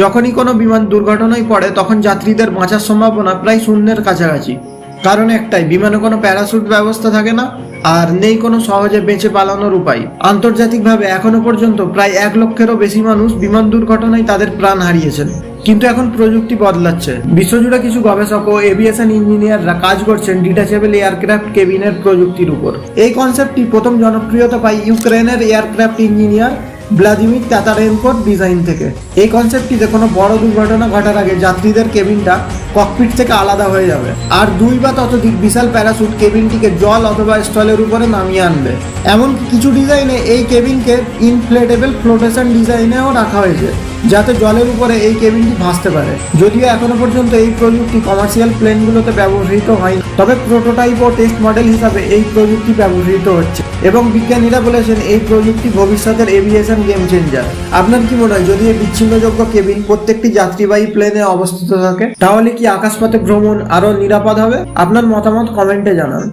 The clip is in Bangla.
যখনই কোনো বিমান দুর্ঘটনায় পড়ে তখন যাত্রীদের বাঁচার সম্ভাবনা প্রায় শূন্যের কাছাকাছি। কারণ একটাই, বিমানে কোনো প্যারাশুট ব্যবস্থা থাকে না, আর নেই কোনো সহজে বেঁচে পালানোর উপায়। আন্তর্জাতিকভাবে এখনো পর্যন্ত প্রায় 1 লক্ষেরও বেশি মানুষ বিমান দুর্ঘটনায় তাদের প্রাণ হারিয়েছেন। কিন্তু এখন প্রযুক্তি বদলাচ্ছে। বিশ্বজুড়ে কিছু গবেষক ও এভিয়েশন ইঞ্জিনিয়াররা কাজ করছেন ডিটাচেবল এয়ারক্রাফট কেবিনের প্রযুক্তির উপর। এই কনসেপ্টটি প্রথম জনপ্রিয়তা পায় ইউক্রেনের এয়ারক্রাফট ইঞ্জিনিয়ার ভ্লাদিমির তাতারেনকোর ডিজাইন থেকে। এই কনসেপ্টটিতে কোনো বড় দুর্ঘটনা ঘটার আগে যাত্রীদের কেবিনটা ককপিট থেকে আলাদা হয়ে যাবে, আর 2 বা ততোধিক বিশাল প্যারাশুট কেবিনটিকে জল অথবা স্থলের উপরে নামিয়ে আনবে। এমনকি কিছু ডিজাইনে এই কেবিনকে ইনফ্লেটেবল ফ্লোটেশন ডিজাইনেও রাখা হয়েছে, যাতে জলের উপরে এই কেবিনটি ভাসতে পারে। যদিও এখনো পর্যন্ত এই প্রযুক্তি কমার্শিয়াল প্লেনগুলোতে ব্যবহৃত হয়নি, তবে প্রোটোটাইপ ও টেস্ট মডেল হিসাবে এই প্রযুক্তি ব্যবহৃত হচ্ছে এবং বিজ্ঞানীরা বলেছেন এই প্রযুক্তি ভবিষ্যতের এভিয়েশন গেম চেঞ্জার। আপনার কি মনে হয়, যদি এই বিচ্ছিন্নযোগ্য কেবিন প্রত্যেকটি যাত্রীবাহী প্লেনে অবস্থিত থাকে, তাহলে কি আকাশপথে ভ্রমণ আরো নিরাপদ হবে? আপনার মতামত কমেন্টে জানান।